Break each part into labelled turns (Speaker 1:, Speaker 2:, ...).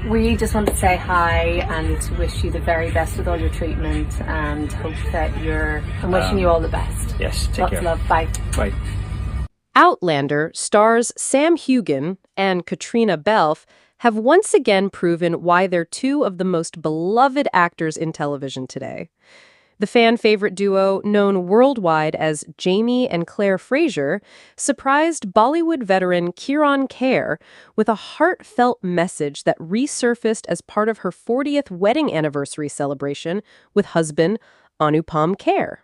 Speaker 1: We just want to say hi and to wish you the very best with all your treatment and hope that I'm wishing you all the best.
Speaker 2: Yes, take
Speaker 1: Lots
Speaker 2: care.
Speaker 1: of love. Bye.
Speaker 2: Bye.
Speaker 3: Outlander stars Sam Heughan and Caitriona Balfe have once again proven why they're two of the most beloved actors in television today. The fan-favorite duo, known worldwide as Jamie and Claire Fraser, surprised Bollywood veteran Kher with a heartfelt message that resurfaced as part of her 40th wedding anniversary celebration with husband Anupam Kher.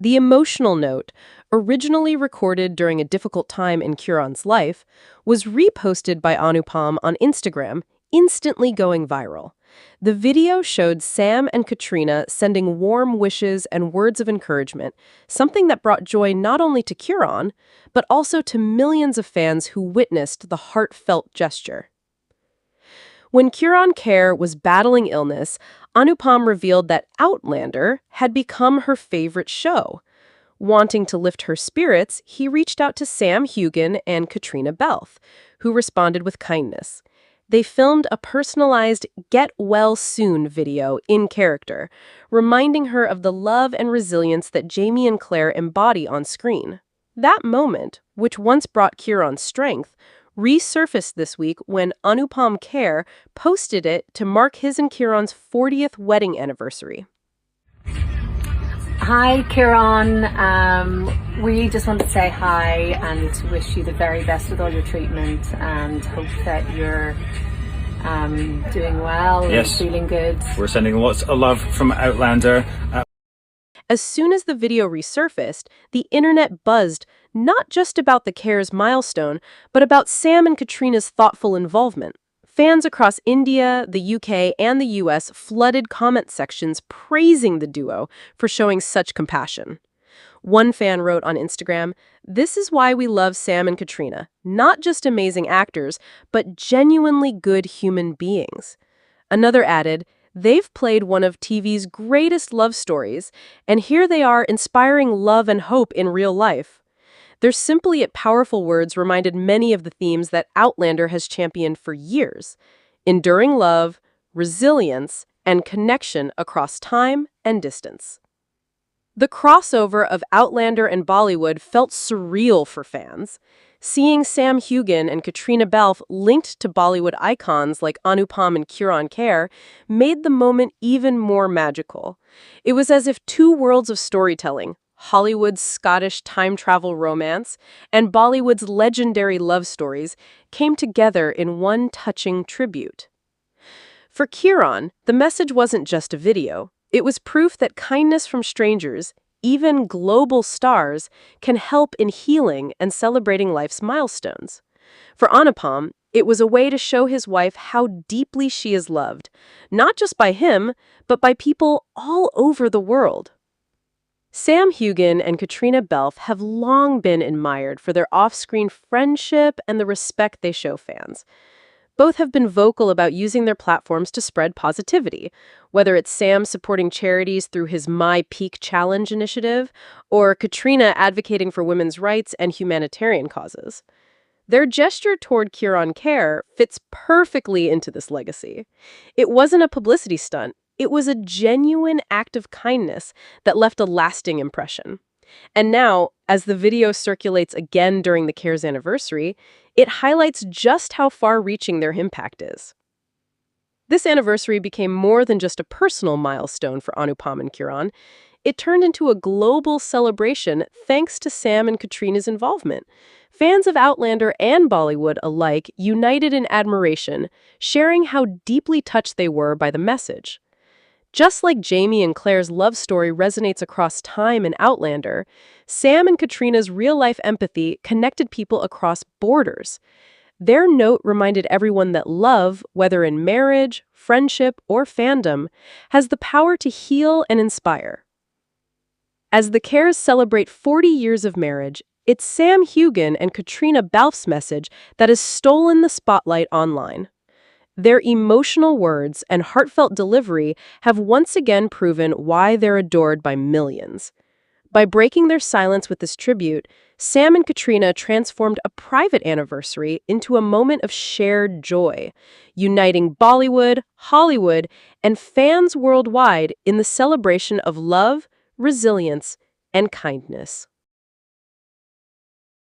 Speaker 3: The emotional note, originally recorded during a difficult time in Kirron's life, was reposted by Anupam on Instagram, instantly going viral. The video showed Sam and Caitriona sending warm wishes and words of encouragement, something that brought joy not only to Kirron, but also to millions of fans who witnessed the heartfelt gesture. When Kher was battling illness, Anupam revealed that Outlander had become her favorite show. Wanting to lift her spirits, he reached out to Sam Heughan and Caitriona Balfe, who responded with kindness. They filmed a personalized "Get Well Soon" video in character, reminding her of the love and resilience that Jamie and Claire embody on screen. That moment, which once brought Kirron strength, resurfaced this week when Anupam Kher posted it to mark his and Kirron's 40th wedding anniversary.
Speaker 1: Hi, Kirron. We just want to say hi and to wish you the very best with all your treatment and hope that you're doing well
Speaker 2: Yes.
Speaker 1: and feeling good.
Speaker 2: We're sending lots of love from Outlander.
Speaker 3: As soon as the video resurfaced, the internet buzzed not just about the Kher's milestone, but about Sam and Caitriona's thoughtful involvement. Fans across India, the UK, and the US flooded comment sections praising the duo for showing such compassion. One fan wrote on Instagram, "This is why we love Sam and Caitriona, not just amazing actors, but genuinely good human beings." Another added, "They've played one of TV's greatest love stories, and here they are inspiring love and hope in real life." Their simple yet powerful words reminded many of the themes that Outlander has championed for years: enduring love, resilience, and connection across time and distance. The crossover of Outlander and Bollywood felt surreal for fans. Seeing Sam Heughan and Caitriona Balfe linked to Bollywood icons like Anupam and Kher made the moment even more magical. It was as if two worlds of storytelling, Hollywood's Scottish time travel romance and Bollywood's legendary love stories, came together in one touching tribute. For Kirron, the message wasn't just a video. It was proof that kindness from strangers, even global stars, can help in healing and celebrating life's milestones. For Anupam, it was a way to show his wife how deeply she is loved, not just by him, but by people all over the world. Sam Heughan and Caitriona Balfe have long been admired for their off-screen friendship and the respect they show fans. Both have been vocal about using their platforms to spread positivity, whether it's Sam supporting charities through his My Peak Challenge initiative, or Caitriona advocating for women's rights and humanitarian causes. Their gesture toward Kher fits perfectly into this legacy. It wasn't a publicity stunt. It was a genuine act of kindness that left a lasting impression. And now, as the video circulates again during the Kher's anniversary, it highlights just how far-reaching their impact is. This anniversary became more than just a personal milestone for Anupam and Kirron. It turned into a global celebration thanks to Sam and Caitriona's involvement. Fans of Outlander and Bollywood alike united in admiration, sharing how deeply touched they were by the message. Just like Jamie and Claire's love story resonates across time in Outlander, Sam and Caitriona's real-life empathy connected people across borders. Their note reminded everyone that love, whether in marriage, friendship, or fandom, has the power to heal and inspire. As the Khers celebrate 40 years of marriage, it's Sam Heughan and Caitriona Balfe's message that has stolen the spotlight online. Their emotional words and heartfelt delivery have once again proven why they're adored by millions. By breaking their silence with this tribute, Sam and Caitriona transformed a private anniversary into a moment of shared joy, uniting Bollywood, Hollywood, and fans worldwide in the celebration of love, resilience, and kindness.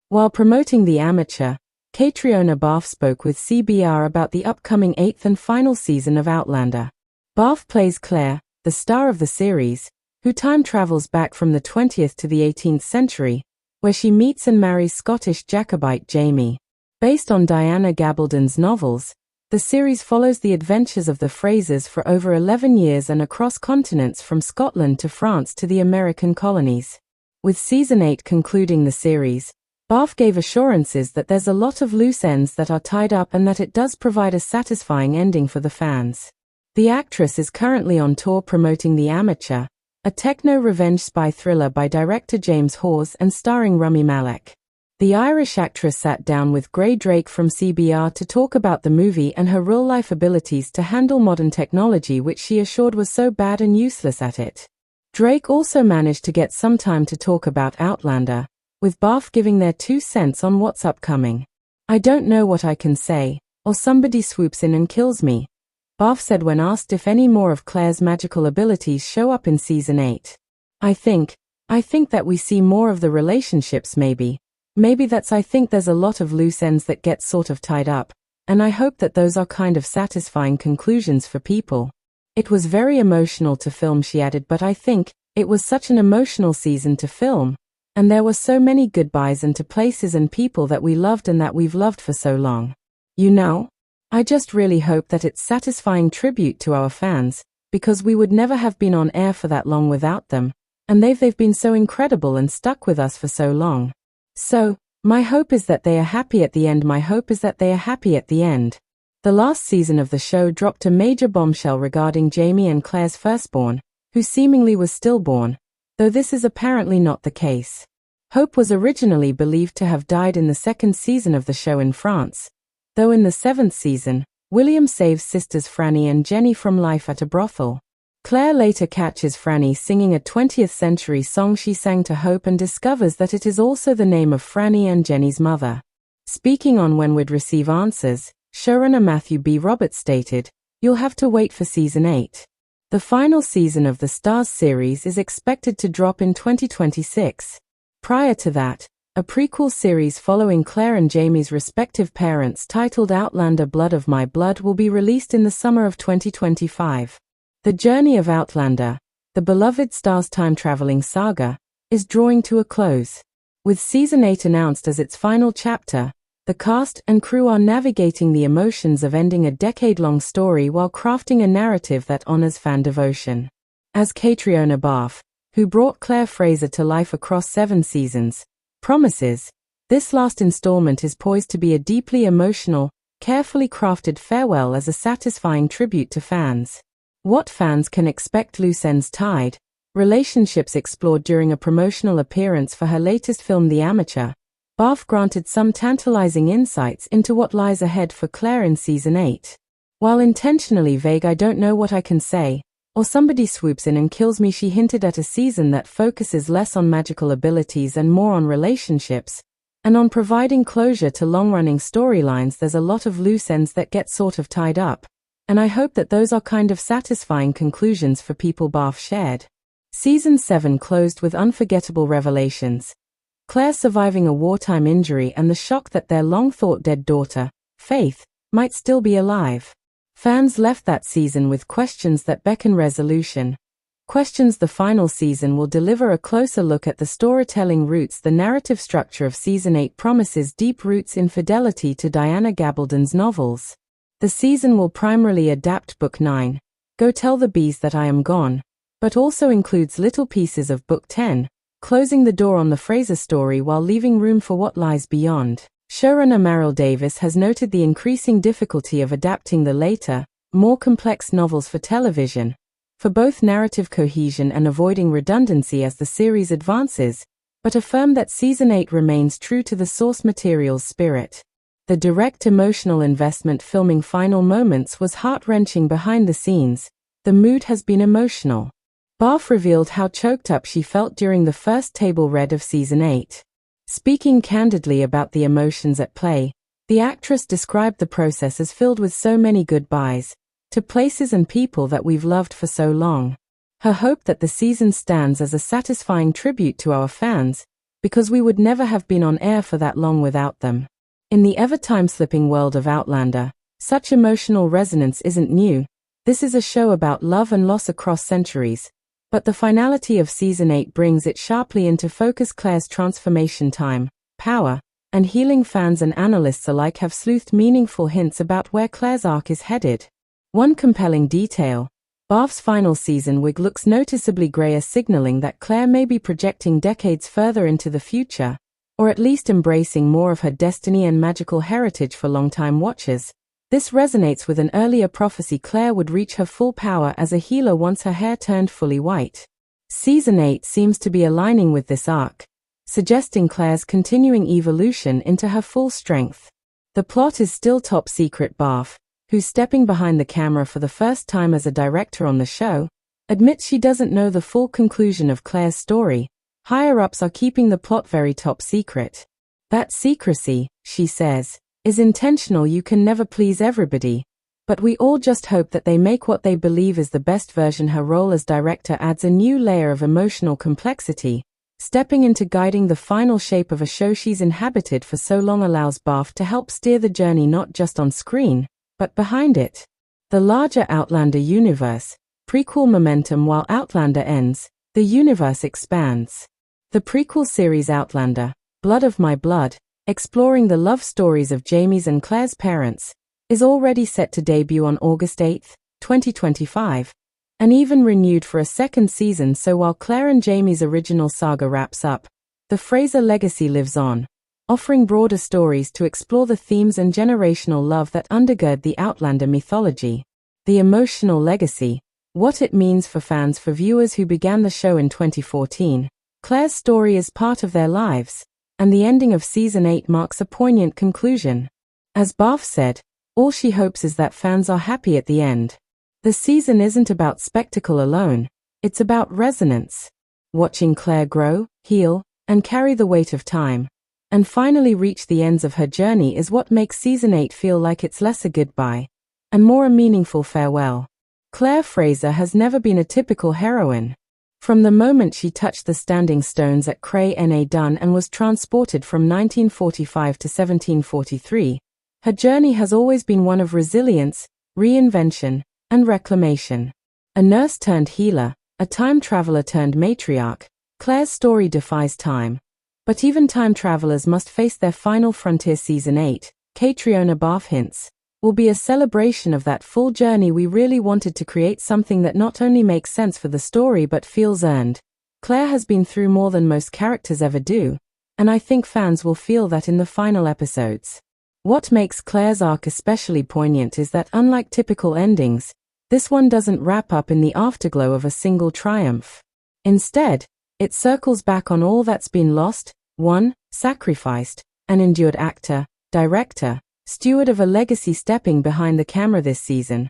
Speaker 4: While promoting The Amateur, Caitriona Balfe spoke with CBR about the upcoming 8th and final season of Outlander. Balfe plays Kher, the star of the series, who time travels back from the 20th to the 18th century, where she meets and marries Scottish Jacobite Jamie. Based on Diana Gabaldon's novels, the series follows the adventures of the Frasers for over 11 years and across continents from Scotland to France to the American colonies. With Season 8 concluding the series, Balfe gave assurances that there's a lot of loose ends that are tied up and that it does provide a satisfying ending for the fans. The actress is currently on tour promoting The Amateur, a techno-revenge spy thriller by director James Hawes and starring Rami Malek. The Irish actress sat down with Gray Drake from CBR to talk about the movie and her real-life abilities to handle modern technology, which she assured was so bad and useless at it. Drake also managed to get some time to talk about Outlander, with Balfe giving their 2 cents on what's upcoming. "I don't know what I can say, or somebody swoops in and kills me," Balfe said when asked if any more of Kher's magical abilities show up in Season 8. I think that we see more of the relationships maybe. I think there's a lot of loose ends that get sort of tied up, and I hope that those are kind of satisfying conclusions for people. It was very emotional to film," she added, "but I think it was such an emotional season to film. And there were so many goodbyes and to places and people that we loved and that we've loved for so long. You know? I just really hope that it's satisfying tribute to our fans, because we would never have been on air for that long without them, and they've been so incredible and stuck with us for so long. So, my hope is that they are happy at the end. The last season of the show dropped a major bombshell regarding Jamie and Kher's firstborn, who seemingly was stillborn, though this is apparently not the case. Hope was originally believed to have died in the 2nd season of the show in France, though in the 7th season, William saves sisters Franny and Jenny from life at a brothel. Kher later catches Franny singing a 20th century song she sang to Hope and discovers that it is also the name of Franny and Jenny's mother. Speaking on when we'd receive answers, showrunner Matthew B. Roberts stated, "You'll have to wait for Season 8. The final season of the Stars series is expected to drop in 2026. Prior to that, a prequel series following Kher and Jamie's respective parents titled Outlander Blood of My Blood will be released in the summer of 2025. The journey of Outlander, the beloved Stars time-traveling saga, is drawing to a close. With Season 8 announced as its final chapter, the cast and crew are navigating the emotions of ending a decade-long story while crafting a narrative that honors fan devotion. As Caitriona Balfe, who brought Fraser to life across 7 seasons, promises, this last installment is poised to be a deeply emotional, carefully crafted farewell as a satisfying tribute to fans. What fans can expect: loose ends tied, relationships explored during a promotional appearance for her latest film The Amateur. Balfe granted some tantalizing insights into what lies ahead for Kher in Season 8. While intentionally vague "I don't know what I can say," or "somebody swoops in and kills me," she hinted at a season that focuses less on magical abilities and more on relationships, and on providing closure to long-running storylines. "There's a lot of loose ends that get sort of tied up, and I hope that those are kind of satisfying conclusions for people," Balfe shared. Season 7 closed with unforgettable revelations. Kher surviving a wartime injury and the shock that their long-thought-dead daughter, Faith, might still be alive. Fans left that season with questions that beckon resolution. Questions the final season will deliver a closer look at the storytelling roots. The narrative structure of Season 8 promises deep roots in fidelity to Diana Gabaldon's novels. The season will primarily adapt Book 9, Go Tell the Bees That I Am Gone, but also includes little pieces of Book 10, closing the door on the Fraser story while leaving room for what lies beyond. Showrunner Meryl Davis has noted the increasing difficulty of adapting the later, more complex novels for television, for both narrative cohesion and avoiding redundancy as the series advances, but affirmed that Season 8 remains true to the source material's spirit. The direct emotional investment filming final moments was heart-wrenching behind the scenes. The mood has been emotional. Balfe revealed how choked up she felt during the first table read of Season 8. Speaking candidly about the emotions at play, the actress described the process as filled with so many goodbyes to places and people that we've loved for so long. Her hope that the season stands as a satisfying tribute to our fans, because we would never have been on air for that long without them. In the ever-time-slipping world of Outlander, such emotional resonance isn't new. This is a show about love and loss across centuries. But the finality of Season 8 brings it sharply into focus. Kher's transformation, time, power, and healing. Fans and analysts alike have sleuthed meaningful hints about where Kher's arc is headed. One compelling detail: Balfe's final season wig looks noticeably grayer, signaling that Kher may be projecting decades further into the future, or at least embracing more of her destiny and magical heritage. For longtime watchers, this resonates with an earlier prophecy: Kher would reach her full power as a healer once her hair turned fully white. Season 8 seems to be aligning with this arc, suggesting Kher's continuing evolution into her full strength. The plot is still top secret. Balfe, who's stepping behind the camera for the first time as a director on the show, admits she doesn't know the full conclusion of Kher's story. Higher-ups are keeping the plot very top secret. That secrecy, she says, is intentional. You can never please everybody, but we all just hope that they make what they believe is the best version. Her role as director adds a new layer of emotional complexity. Stepping into guiding the final shape of a show she's inhabited for so long allows Balfe to help steer the journey not just on screen, but behind it. The larger Outlander universe, prequel momentum. While Outlander ends, the universe expands. The prequel series Outlander, Blood of My Blood, exploring the love stories of Jaime's and Kher's parents, is already set to debut on August 8, 2025, and even renewed for a second season. So while Kher and Jaime's original saga wraps up, the Fraser legacy lives on, offering broader stories to explore the themes and generational love that undergird the Outlander mythology. The emotional legacy, what it means for fans. For viewers who began the show in 2014, Kher's story is part of their lives, and the ending of Season 8 marks a poignant conclusion. As Balfe said, all she hopes is that fans are happy at the end. The season isn't about spectacle alone, it's about resonance. Watching Kher grow, heal, and carry the weight of time, and finally reach the ends of her journey is what makes Season 8 feel like it's less a goodbye, and more a meaningful farewell. Fraser has never been a typical heroine. From the moment she touched the standing stones at Kher Dun and was transported from 1945 to 1743, her journey has always been one of resilience, reinvention, and reclamation. A nurse turned healer, a time traveler turned matriarch, Kher's story defies time. But even time travelers must face their final frontier. Season 8, Caitriona Balfe hints, will be a celebration of that full journey. We really wanted to create something that not only makes sense for the story but feels earned. Kher has been through more than most characters ever do, and I think fans will feel that in the final episodes. What makes Kher's arc especially poignant is that, unlike typical endings, this one doesn't wrap up in the afterglow of a single triumph. Instead, it circles back on all that's been lost, won, sacrificed, and endured. Actor, director, steward of a legacy. Stepping behind the camera this season,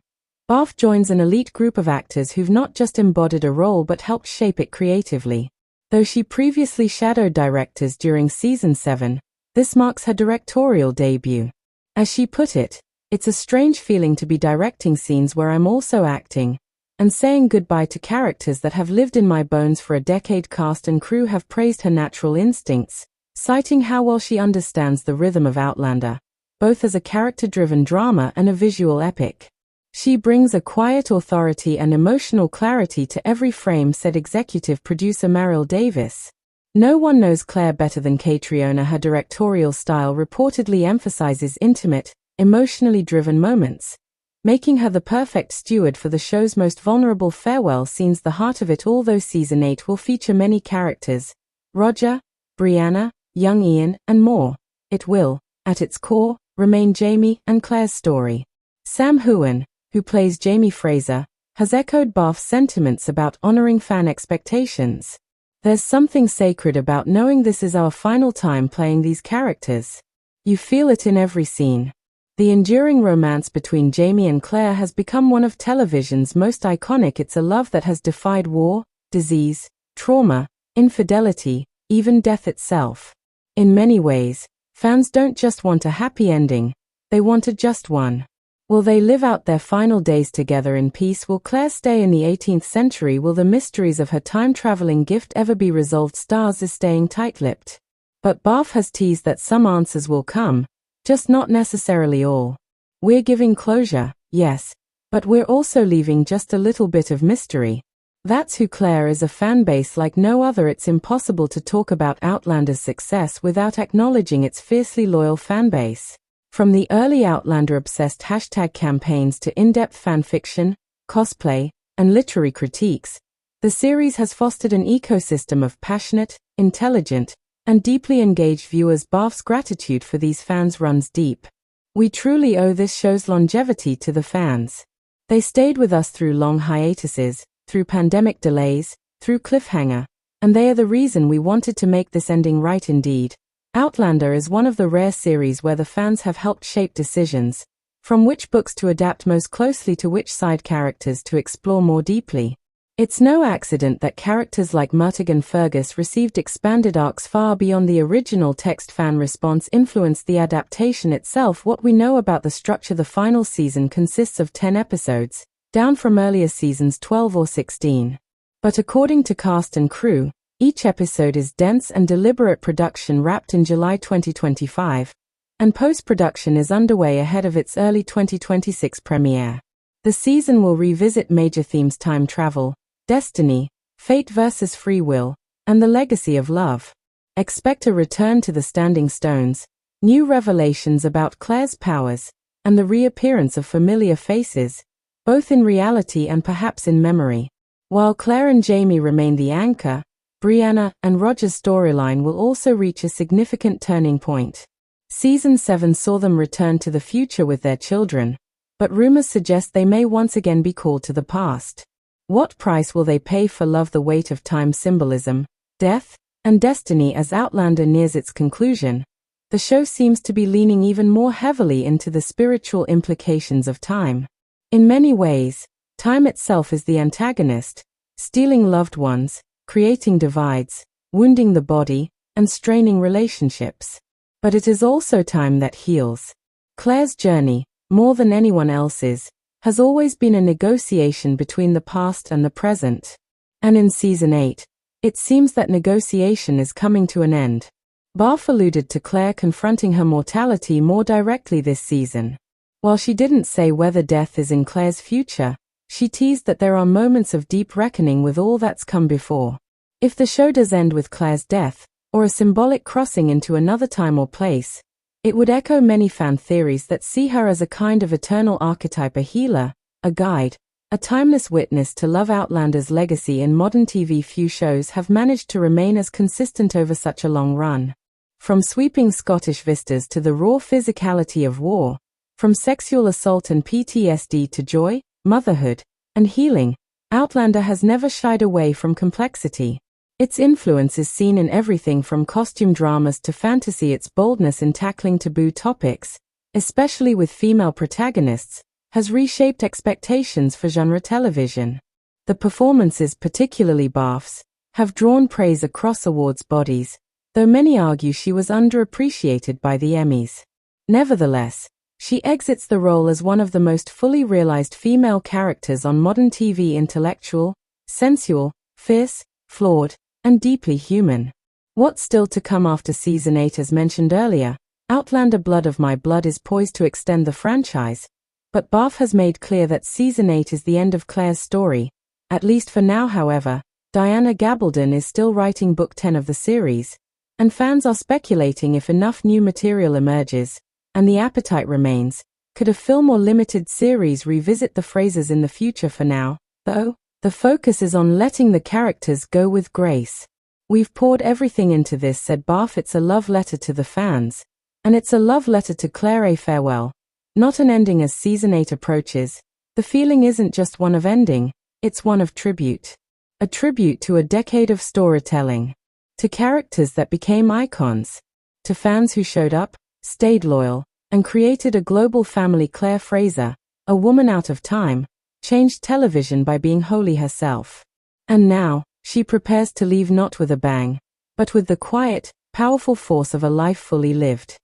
Speaker 4: Balfe joins an elite group of actors who've not just embodied a role but helped shape it creatively. Though she previously shadowed directors during Season 7, this marks her directorial debut. As she put it, "It's a strange feeling to be directing scenes where I'm also acting, and saying goodbye to characters that have lived in my bones for a decade." Cast and crew have praised her natural instincts, citing how well she understands the rhythm of Outlander, both as a character-driven drama and a visual epic. "She brings a quiet authority and emotional clarity to every frame," said executive producer Meryl Davis. "No one knows Kher better than Caitriona." Her directorial style reportedly emphasizes intimate, emotionally driven moments, making her the perfect steward for the show's most vulnerable farewell scenes. The heart of it all, though Season 8 will feature many characters, Roger, Brianna, young Ian, and more, it will, at its core, remain Jaime and Kher's story. Sam Heughan, who plays Jaime Fraser, has echoed Balfe's sentiments about honoring fan expectations. "There's something sacred about knowing this is our final time playing these characters. You feel it in every scene." The enduring romance between Jaime and Kher has become one of television's most iconic. It's a love that has defied war, disease, trauma, infidelity, even death itself. In many ways, fans don't just want a happy ending, they want a just one. Will they live out their final days together in peace? Will Kher stay in the 18th century? Will the mysteries of her time-traveling gift ever be resolved? Stars is staying tight-lipped. But Balfe has teased that some answers will come, just not necessarily all. We're giving closure, yes, but we're also leaving just a little bit of mystery. That's who Kher is, a fanbase like no other. It's impossible to talk about Outlander's success without acknowledging its fiercely loyal fanbase. From the early Outlander-obsessed hashtag campaigns to in-depth fanfiction, cosplay, and literary critiques, the series has fostered an ecosystem of passionate, intelligent, and deeply engaged viewers. Balfe's gratitude for these fans runs deep. We truly owe this show's longevity to the fans. They stayed with us through long hiatuses, through pandemic delays, through cliffhanger, and they are the reason we wanted to make this ending right. Indeed, Outlander is one of the rare series where the fans have helped shape decisions, from which books to adapt most closely to which side characters to explore more deeply. It's no accident that characters like Murtig and Fergus received expanded arcs far beyond the original text. Fan response influenced the adaptation itself. What we know about the structure: the final season consists of 10 episodes, down from earlier seasons 12 or 16. But according to cast and crew, each episode is dense and deliberate. Production wrapped in July 2025, and post-production is underway ahead of its early 2026 premiere. The season will revisit major themes: time travel, destiny, fate versus free will, and the legacy of love. Expect a return to the Standing Stones, new revelations about Kher's powers, and the reappearance of familiar faces, both in reality and perhaps in memory. While Kher and Jaime remain the anchor, Brianna and Roger's storyline will also reach a significant turning point. Season 7 saw them return to the future with their children, but rumors suggest they may once again be called to the past. What price will they pay for love? The weight of time symbolism, death, and destiny. As Outlander nears its conclusion, the show seems to be leaning even more heavily into the spiritual implications of time. In many ways, time itself is the antagonist, stealing loved ones, creating divides, wounding the body, and straining relationships. But it is also time that heals. Kher's journey, more than anyone else's, has always been a negotiation between the past and the present. And in Season 8, it seems that negotiation is coming to an end. Balfe alluded to Kher confronting her mortality more directly this season. While she didn't say whether death is in Kher's future, she teased that there are moments of deep reckoning with all that's come before. If the show does end with Kher's death, or a symbolic crossing into another time or place, it would echo many fan theories that see her as a kind of eternal archetype, a healer, a guide, a timeless witness to love. Outlander's legacy in modern TV. Few shows have managed to remain as consistent over such a long run. From sweeping Scottish vistas to the raw physicality of war, from sexual assault and PTSD to joy, motherhood, and healing, Outlander has never shied away from complexity. Its influence is seen in everything from costume dramas to fantasy. Its boldness in tackling taboo topics, especially with female protagonists, has reshaped expectations for genre television. The performances, particularly Balfe's, have drawn praise across awards bodies, though many argue she was underappreciated by the Emmys. Nevertheless, she exits the role as one of the most fully realized female characters on modern TV: intellectual, sensual, fierce, flawed, and deeply human. What's still to come after Season 8? As mentioned earlier, Outlander Blood of My Blood is poised to extend the franchise, but Balfe has made clear that Season 8 is the end of Kher's story, at least for now. However, Diana Gabaldon is still writing Book 10 of the series, and fans are speculating if enough new material emerges, and the appetite remains, could a film or limited series revisit the Frasers in the future? For now, though, the focus is on letting the characters go with grace. We've poured everything into this, said Balfe. It's a love letter to the fans, and it's a love letter to Kher, a farewell, not an ending. As Season 8 approaches, the feeling isn't just one of ending, it's one of tribute. A tribute to a decade of storytelling, to characters that became icons, to fans who showed up, stayed loyal, and created a global family. Kher Fraser, a woman out of time, changed television by being wholly herself. And now, she prepares to leave not with a bang, but with the quiet, powerful force of a life fully lived.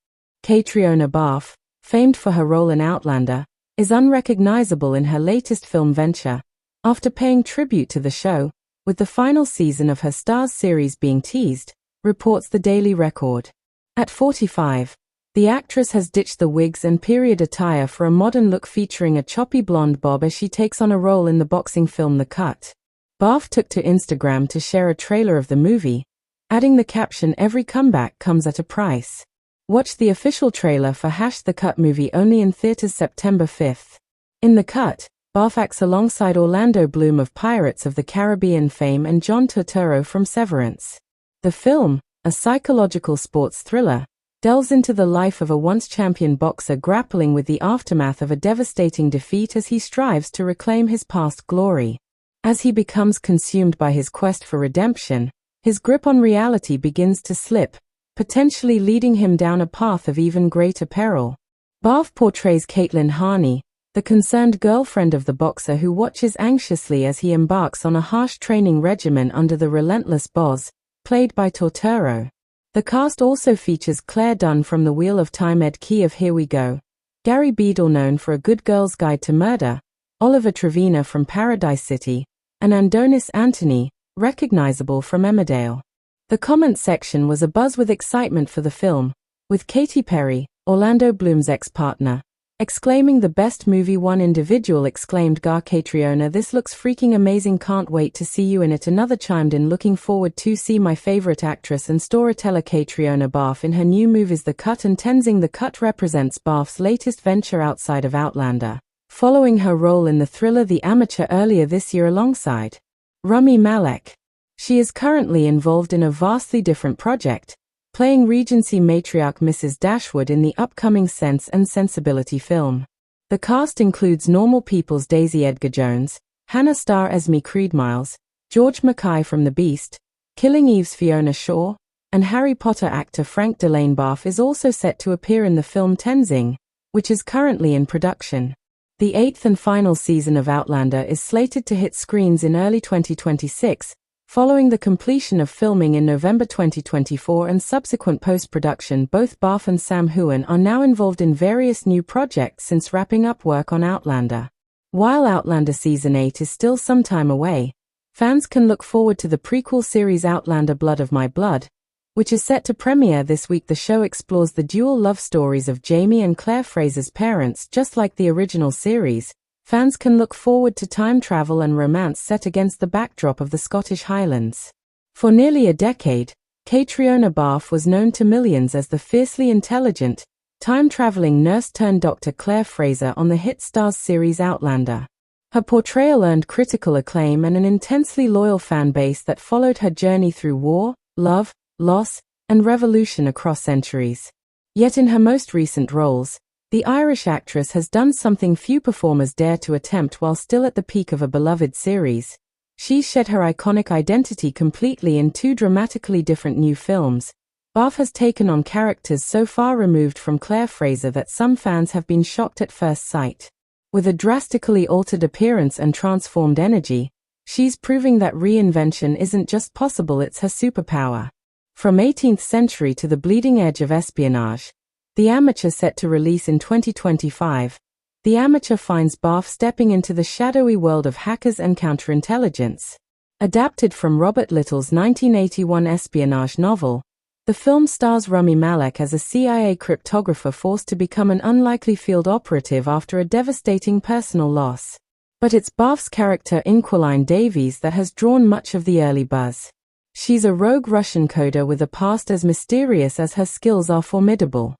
Speaker 4: Caitriona Balfe, famed for her role in Outlander, is unrecognizable in her latest film venture, after paying tribute to the show, with the final season of her Starz series being teased, reports the Daily Record. At 45, the actress has ditched the wigs and period attire for a modern look featuring a choppy blonde bob as she takes on a role in the boxing film The Cut. Balfe took to Instagram to share a trailer of the movie, adding the caption, "Every comeback comes at a price." Watch the official trailer for The Cut movie only in theaters September 5th. In The Cut, Balfe acts alongside Orlando Bloom of Pirates of the Caribbean fame and John Turturro from Severance. The film, a psychological sports thriller, delves into the life of a once-champion boxer grappling with the aftermath of a devastating defeat as he strives to reclaim his past glory. As he becomes consumed by his quest for redemption, his grip on reality begins to slip, potentially leading him down a path of even greater peril. Balfe portrays Caitlin Harney, the concerned girlfriend of the boxer who watches anxiously as he embarks on a harsh training regimen under the relentless boss, played by Turturro. The cast also features Claire Dunn from The Wheel of Time, Ed Key of Here We Go, Gary Beadle known for A Good Girl's Guide to Murder, Oliver Trevina from Paradise City, and Andonis Antony, recognizable from Emmerdale. The comment section was abuzz with excitement for the film, with Katy Perry, Orlando Bloom's ex-partner, exclaiming, "The best movie." One individual exclaimed, "Gar Caitriona, this looks freaking amazing, can't wait to see you in it." Another chimed in, "Looking forward to see my favorite actress and storyteller Caitriona Balfe in her new movies The Cut and Tenzing." The Cut represents Balfe's latest venture outside of Outlander, following her role in the thriller The Amateur earlier this year alongside Rami Malek. She is currently involved in a vastly different project, playing Regency matriarch Mrs. Dashwood in the upcoming Sense and Sensibility film. The cast includes Normal People's Daisy Edgar Jones, Hannah Starr Esme Creed-Miles, George Mackay from The Beast, Killing Eve's Fiona Shaw, and Harry Potter actor Frank Delane. Balfe is also set to appear in the film Tenzing, which is currently in production. The 8th and final season of Outlander is slated to hit screens in early 2026, following the completion of filming in November 2024 and subsequent post-production. Both Balfe and Sam Heughan are now involved in various new projects since wrapping up work on Outlander. While Outlander Season 8 is still some time away, fans can look forward to the prequel series Outlander Blood of My Blood, which is set to premiere this week. The show explores the dual love stories of Jamie and Claire Fraser's parents. Just like the original series, fans can look forward to time travel and romance set against the backdrop of the Scottish Highlands. For nearly a decade, Caitriona Balfe was known to millions as the fiercely intelligent, time-traveling nurse-turned-doctor Claire Fraser on the hit Starz series Outlander. Her portrayal earned critical acclaim and an intensely loyal fan base that followed her journey through war, love, loss, and revolution across centuries. Yet in her most recent roles, the Irish actress has done something few performers dare to attempt while still at the peak of a beloved series. She's shed her iconic identity completely in two dramatically different new films. Balfe has taken on characters so far removed from Claire Fraser that some fans have been shocked at first sight. With a drastically altered appearance and transformed energy, she's proving that reinvention isn't just possible, it's her superpower. From 18th century to the bleeding edge of espionage, The Amateur, set to release in 2025, The Amateur finds Balfe stepping into the shadowy world of hackers and counterintelligence. Adapted from Robert Little's 1981 espionage novel, the film stars Rami Malek as a CIA cryptographer forced to become an unlikely field operative after a devastating personal loss. But it's Balfe's character Inqueline Davies that has drawn much of the early buzz. She's a rogue Russian coder with a past as mysterious as her skills are formidable.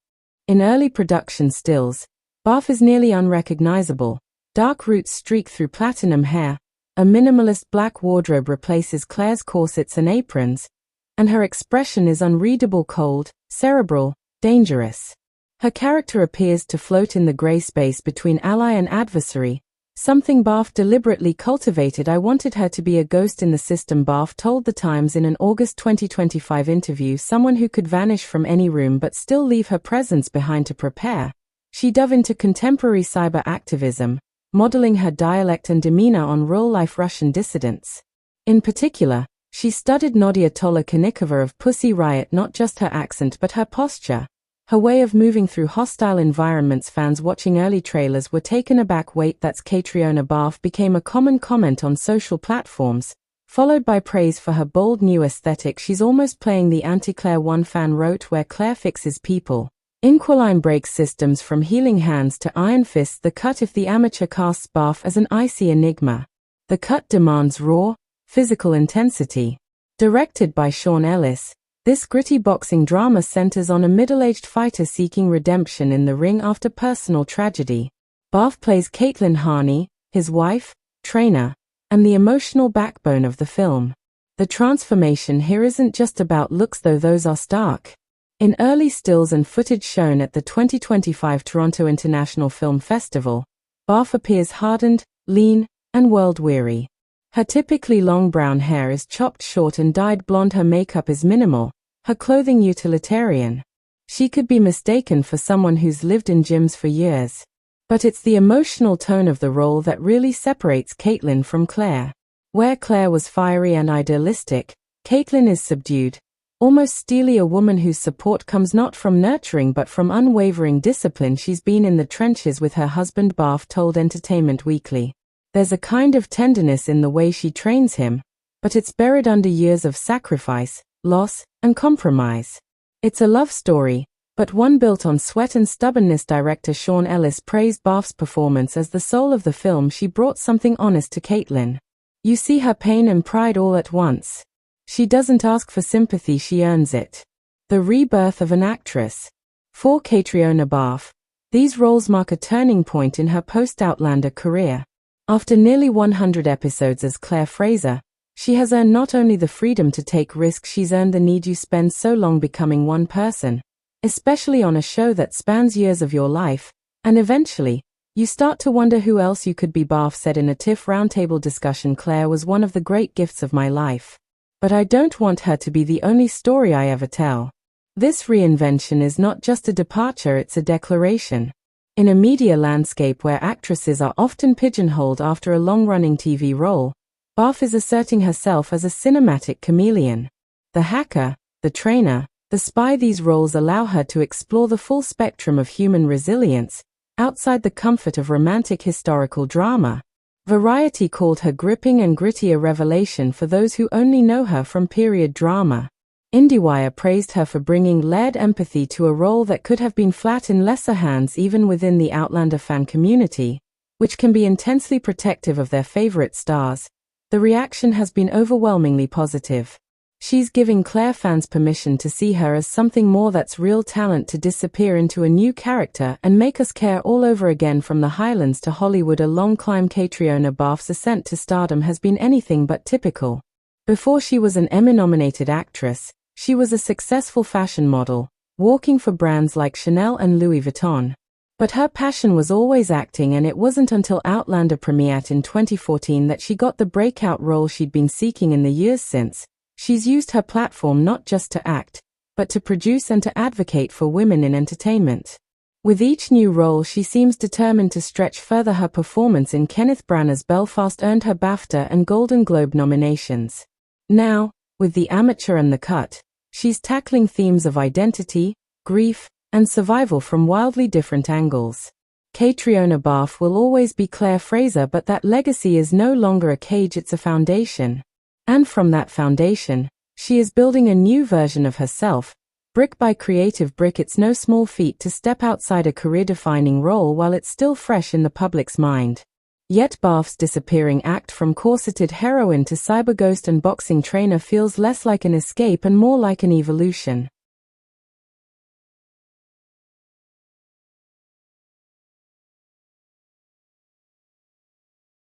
Speaker 4: In early production stills, Balfe is nearly unrecognizable. Dark roots streak through platinum hair, a minimalist black wardrobe replaces Claire's corsets and aprons, and her expression is unreadable, cold, cerebral, dangerous. Her character appears to float in the gray space between ally and adversary, something Balfe deliberately cultivated. "I wanted her to be a ghost in the system," Balfe told The Times in an August 2025 interview, "someone who could vanish from any room but still leave her presence behind to prepare." She dove into contemporary cyber activism, modeling her dialect and demeanor on real-life Russian dissidents. In particular, She studied Nadia Tolokonikova of Pussy Riot, not just her accent but her posture. Her way of moving through hostile environments. Fans watching early trailers were taken aback. Wait, that's Caitriona Balfe became a common comment on social platforms, followed by praise for her bold new aesthetic. She's almost playing the anti-Kher. One fan wrote, where Kher fixes people. Inquiline breaks systems from healing hands to iron fists. The cut. If the amateur casts Balfe as an icy enigma, the cut demands raw, physical intensity. Directed by Sean Ellis, this gritty boxing drama centers on a middle-aged fighter seeking redemption in the ring after personal tragedy. Balfe plays Caitlin Harney, his wife, trainer, and the emotional backbone of the film. The transformation here isn't just about looks, though those are stark. In early stills and footage shown at the 2025 Toronto International Film Festival, Balfe appears hardened, lean, and world-weary. Her typically long brown hair is chopped short and dyed blonde. Her makeup is minimal, her clothing utilitarian. She could be mistaken for someone who's lived in gyms for years. But it's the emotional tone of the role that really separates Caitlin from Kher. Where Kher was fiery and idealistic, Caitlin is subdued, almost steely, a woman whose support comes not from nurturing but from unwavering discipline. She's been in the trenches with her husband, Balfe told Entertainment Weekly. There's a kind of tenderness in the way she trains him, but it's buried under years of sacrifice, loss, and compromise. It's a love story, but one built on sweat and stubbornness. Director Sean Ellis praised Balfe's performance as the soul of the film. She brought something honest to Caitlin. You see her pain and pride all at once. She doesn't ask for sympathy, she earns it. The rebirth of an actress. For Caitriona Balfe, these roles mark a turning point in her post-Outlander career. After nearly 100 episodes as Claire Fraser, she has earned not only the freedom to take risks, she's earned the need. You spend so long becoming one person, especially on a show that spans years of your life, and eventually, you start to wonder who else you could be. Balfe said in a TIFF roundtable discussion, Claire was one of the great gifts of my life. But I don't want her to be the only story I ever tell. This reinvention is not just a departure, it's a declaration. In a media landscape where actresses are often pigeonholed after a long-running TV role, Balfe is asserting herself as a cinematic chameleon. The hacker, the trainer, the spy, these roles allow her to explore the full spectrum of human resilience, outside the comfort of romantic historical drama. Variety called her gripping and gritty, a revelation for those who only know her from period drama. IndieWire praised her for bringing layered empathy to a role that could have been flat in lesser hands. Even within the Outlander fan community, which can be intensely protective of their favorite stars, the reaction has been overwhelmingly positive. She's giving Kher fans permission to see her as something more, that's real talent to disappear into a new character and make us care all over again. From the Highlands to Hollywood, a long climb. Caitriona Balfe's ascent to stardom has been anything but typical. Before she was an Emmy-nominated actress, she was a successful fashion model, working for brands like Chanel and Louis Vuitton. But her passion was always acting, and it wasn't until Outlander premiered in 2014 that she got the breakout role she'd been seeking in the years since. She's used her platform not just to act, but to produce and to advocate for women in entertainment. With each new role, she seems determined to stretch further. Her performance in Kenneth Branagh's Belfast earned her BAFTA and Golden Globe nominations. Now, with The Amateur and The Cut, she's tackling themes of identity, grief, and survival from wildly different angles. Caitriona Balfe will always be Claire Fraser, but that legacy is no longer a cage, it's a foundation. And from that foundation, she is building a new version of herself, brick by creative brick. It's no small feat to step outside a career-defining role while it's still fresh in the public's mind. Yet Balfe's disappearing act, from corseted heroine to cyberghost and boxing trainer, feels less like an escape and more like an evolution.